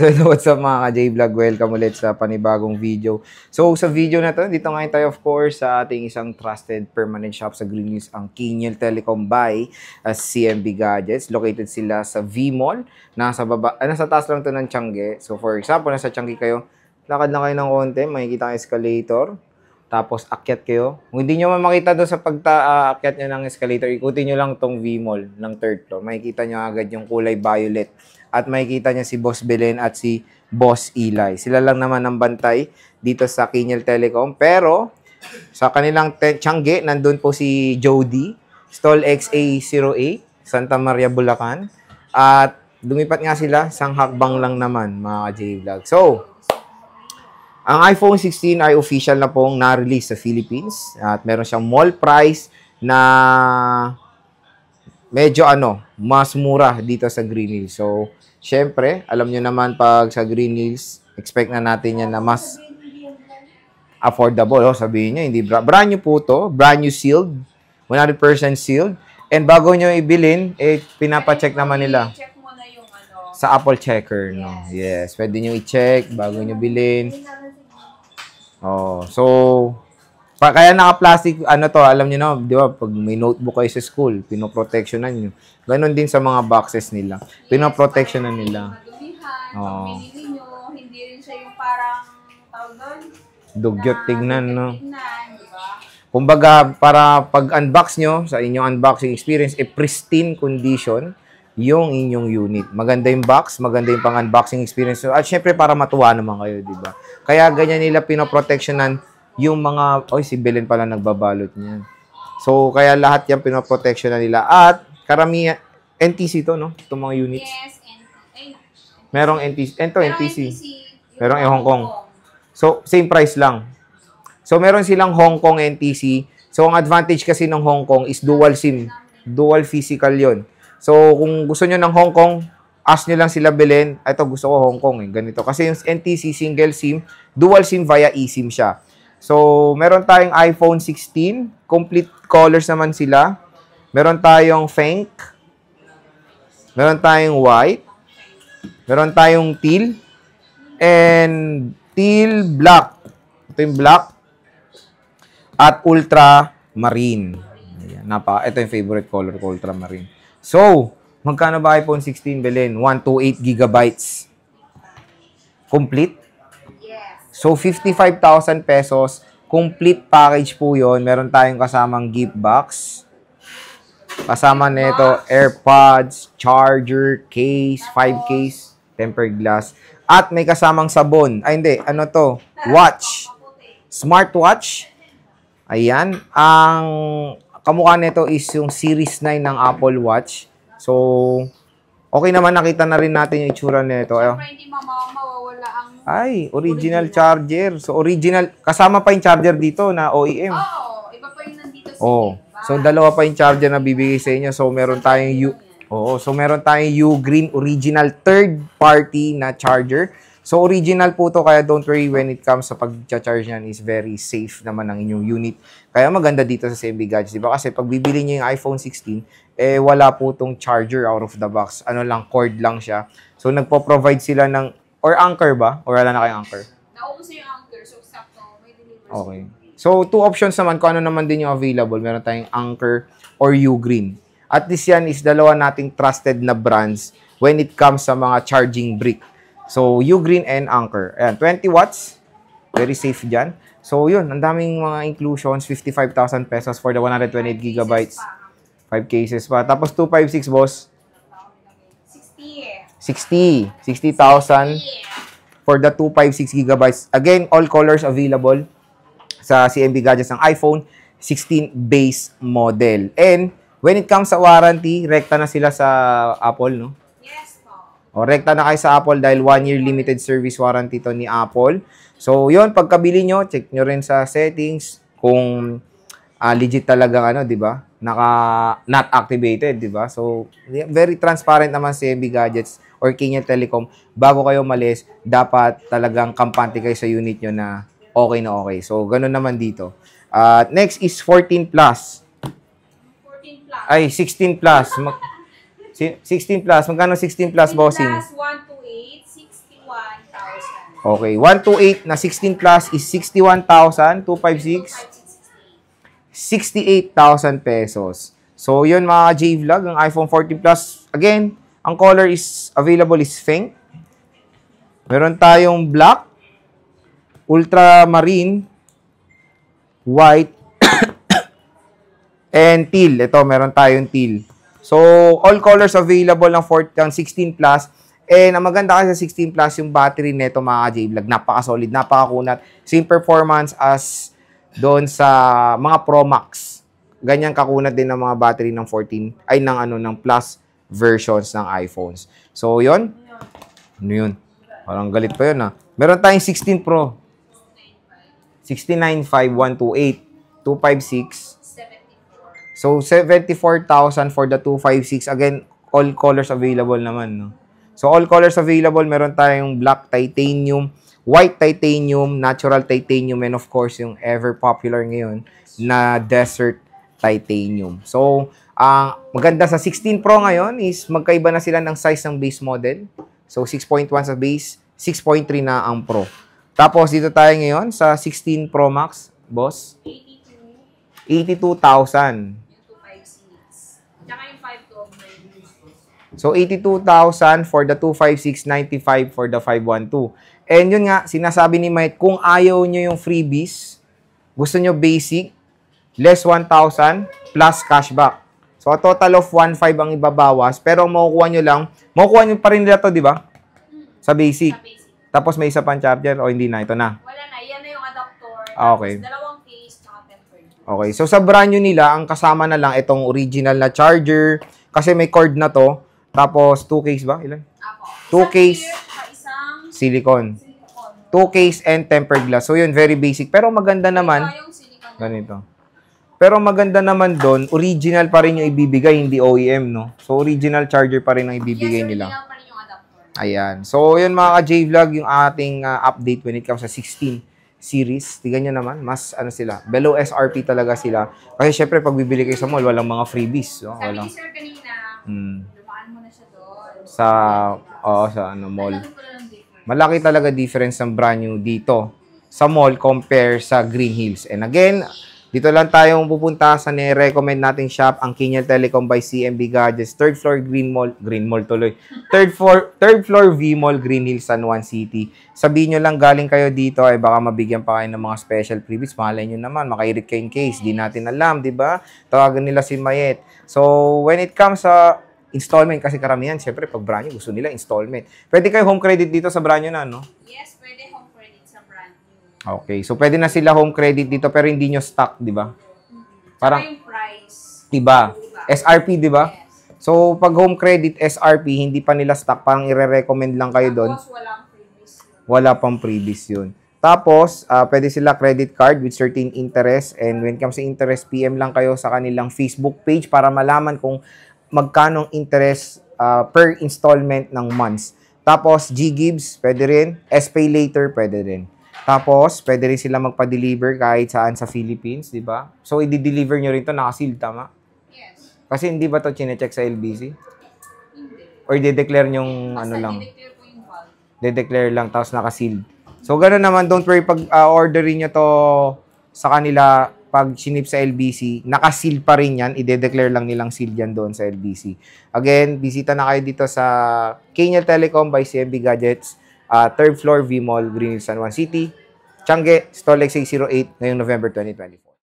So, what's up mga ka-J-Vlog? Welcome ulit sa panibagong video. So, sa video na to, dito ngayon tayo of course sa ating isang trusted permanent shop sa Green Hills, ang Kinyel Telecom by CMB Gadgets. Located sila sa V-Mall. Nasa taas lang to ng Tiangge. So, for example, nasa Tiangge kayo, lakad lang kayo ng konti, makikita ang escalator. Tapos, akyat kayo. Kung hindi nyo makita doon sa akyat nyo ng escalator, ikutin nyo lang tong V-Mall ng third floor. Makikita nyo agad yung kulay violet. At makikita niya si Boss Belen at si Boss Eli. Sila lang naman ang bantay dito sa Kinyel Telecom. Pero, sa kanilang Tiangge, nandun po si Jody, Stall XA08, Santa Maria, Bulacan. At lumipat nga sila, isang hakbang lang naman, mga J-Vlog. So, ang iPhone 16 ay official na pong na-release sa Philippines. At meron siyang mall price na medyo mas mura dito sa Green Hills. So, syempre, alam nyo naman pag sa Green Hills, expect na natin yan na mas affordable. Sabihin nyo, hindi brand new po to, brand new sealed, 100% sealed. And bago nyo ibilin, pinapacheck naman nila Check mo na yung sa Apple Checker. No? Yes, pwede nyo i-check bago nyo bilin. So, kaya naka-plastic, alam niyo na, di ba, pag may notebook kayo sa school, pinoprotectionan niyo. Ganon din sa mga boxes nila. Pinoprotectionan nila. Pag binili nyo, hindi rin siya yung parang, tawag doon? Dugyot tignan, no? Diba? Kumbaga, para pag-unbox nyo, sa inyong unboxing experience, pristine condition yung inyong unit. Maganda yung box, maganda yung pang-unboxing experience. At syempre, para matuwa naman kayo, di ba? Kaya ganyan nila pinoprotectionan yung mga, si Belen pala nagbabalot niyan. So, kaya lahat yan pinoprotection na nila. At, karamihan, NTC to, no? Itong mga units. Yes, Merong NTC. NTC. Merong Hong Hong Kong. So, same price lang. So, meron silang Hong Kong NTC. So, ang advantage kasi ng Hong Kong is dual SIM. Dual physical yon. So, kung gusto nyo ng Hong Kong, ask nyo lang sila Belen. Ito, gusto ko Hong Kong. Ganito. Kasi yung NTC single SIM, dual SIM via eSIM siya. So, meron tayong iPhone 16. Complete colors naman sila. Meron tayong pink. Meron tayong white. Meron tayong teal. And teal black. Ito yung black. At ultramarine. Ayan, ito yung favorite color ko, ultramarine. So, magkano ba iPhone 16, Belen? 128 gigabytes. Complete. So, 55,000 pesos, complete package po yun. Meron tayong kasamang gift box. Kasama nito, AirPods, charger, case, 5 case, tempered glass. At may kasamang sabon. Watch. Smartwatch. Ayan. Ang kamukha nito is yung Series 9 ng Apple Watch. So, okay naman, nakita na rin natin yung itsura nito. Hindi mawawala ang... Original charger. So, original. Kasama pa yung charger dito na OEM. Iba pa yung nandito sa So, dalawa pa yung charger na bibigay sa inyo. So, meron tayong meron tayong U-Green original third party na charger. So, original po to, kaya don't worry when it comes sa pag-charge niyan, is very safe naman ang inyong unit. Kaya maganda dito sa CMB Gadgets, diba? Kasi pag bibili niyo yung iPhone 16, wala po tong charger out of the box. Cord lang siya. So, nagpo-provide sila ng, or anchor ba? Or wala na kayong anchor? Naubos yung anchor, so sakto, may delivery. Okay. So, 2 options naman kung ano naman din yung available. Meron tayong Anchor or U-Green. At least yan is dalawa nating trusted na brands when it comes sa mga charging brick. So, U-Green and Anchor. Ayan, 20 watts. Very safe dyan. So, yun. Ang daming mga inclusions. 55,000 pesos for the 128 gigabytes. 5 cases pa. Tapos, 256, boss. 60,000 for the 256 gigabytes. Again, all colors available sa CMB Gadgets ng iPhone 16 base model. And when it comes sa warranty, rekta na sila sa Apple, no? Yes, po. Rekta na kayo sa Apple dahil 1-year limited service warranty to ni Apple. So, yun, pagkabili nyo, check nyo rin sa settings kung legit talagang di ba? Not activated, di ba? So, very transparent naman si CMB Gadgets or Kinyel Telecom. Bago kayo malis, dapat talagang kampante kayo sa unit nyo na okay na okay. So, ganun naman dito. Next is 14 plus. 14 plus. 16 plus. 16 plus. Magkano 16 plus, bossing? Plus 128, 61 61,000. Okay, 128 na 16 plus is 61,000, 256, 68,000 pesos. So, yun mga J-Vlog, ang iPhone 14 Plus. Again, ang color is available is pink. Meron tayong black, ultramarine, white, and teal. Ito, meron tayong teal. So, all colors available ng 16 Plus. And ang maganda kasi sa 16 Plus, yung battery nito mga J-Vlog, napaka-solid, napaka-kunat. Same performance as doon sa mga Pro Max. Ganyan kakunat din ng mga battery ng 14, ay ng Plus versions ng iPhones. So, yun. Ano yun? Parang galit pa yun, ha? Meron tayong 16 Pro. 69,528. 256. 74. So, 74,000 for the 256. Again, all colors available naman, no? So, all colors available. Meron tayong black titanium, white titanium, natural titanium, and of course, yung ever popular ngayon na desert titanium. So, ang maganda sa 16 Pro ngayon is magkaiba na sila ng size ng base model. So, 6.1 sa base, 6.3 na ang Pro. Tapos, dito tayo ngayon sa 16 Pro Max, boss. 82,000. Yung 256. Tsaka yung 512. So, 82,000 for the 256, 95 for the 512. And yun nga, sinasabi ni Mike, kung ayaw nyo yung freebies, gusto nyo basic, less 1,000 plus cashback. So, a total of 1,500 ang ibabawas. Pero makukuha nyo pa rin nila to, di ba? Sa basic. Sa basic. Tapos may isa pang charger o hindi na, ito na. Wala na. Yan na yung adapter. Okay. Tapos dalawang case, tsaka tempered. Okay. So, sa brand new nila, ang kasama na lang itong original na charger. Kasi may cord na to. Tapos, 2 case ba? Ilan? Apo. 2 case. Isang Silicone. silicone. 2 case and tempered glass. So, yun, very basic. Pero maganda naman. Ito yung silicone. Ganito. Pero maganda naman doon, original pa rin yung ibibigay, hindi OEM, no? So, original charger pa rin ang ibibigay nila. Original pa rin yung adapter. Ayan. So, yun mga ka-J-Vlog, yung ating update when it comes sa 16 series. Tignan nyo naman, mas sila, below SRP talaga sila. Kasi syempre, pag bibili kayo sa mall, walang mga freebies. No? Sabi Walang, ni sir kanina, dumaan mo na siya doon. sa mall. Alam ko na ng difference. Malaki talaga difference ng brand new dito sa mall compare sa Green Hills. And again, dito lang tayong pupunta sa ni-recommend nating shop, ang Kenyal Telecom by CMB Gadgets, 3rd floor Green Mall tuloy. 3rd floor V Mall, Green Hills, San Juan City. Sabihin nyo lang galing kayo dito ay baka mabigyan pa kayo ng mga special freebies. Malay nyo naman, makairit kayo in case. Di natin alam, di ba? Tawagan nila si Mayet. So, when it comes sa installment, kasi karamihan, syempre, pag brand new, gusto nila installment. Pwede kayo home credit dito sa brand new na, no? Yes, pwede home credit sa brand new. Okay. So, pwede na sila home credit dito pero hindi nyo stock, di ba? Parang, Saka yung price. iba. SRP, di ba? Yes. So, pag home credit, SRP, hindi pa nila stock, parang i-recommend lang kayo doon. Tapos walang freebies. Wala pang freebies yun. Tapos, pwede sila credit card with certain interest. And when it comes to interest, PM lang kayo sa kanilang Facebook page para malaman kung magkano interest per installment ng months. Tapos, G-Gibbs, pwede rin. S-Pay Later, pwede rin. Tapos, pwede rin sila magpa-deliver kahit saan sa Philippines, di ba? So, i-deliver nyo rin to nakasealed, tama? Yes. Kasi hindi ba to chinecheck sa LBC? Hindi. Or i-declare nyong Basta ano lang? i-declare po yung value. De-declare lang, tapos nakasealed. So, gano'n naman, don't worry, pag orderin nyo to sa kanila, pag sinip sa LBC, nakaseal pa rin yan, i-declare lang nilang seal yan doon sa LBC. Again, bisita na kayo dito sa Kenyal Telecom by CMB Gadgets, 3rd floor V Mall, Green Hills, San Juan City, Changi, Stall X808, ngayong November 2024.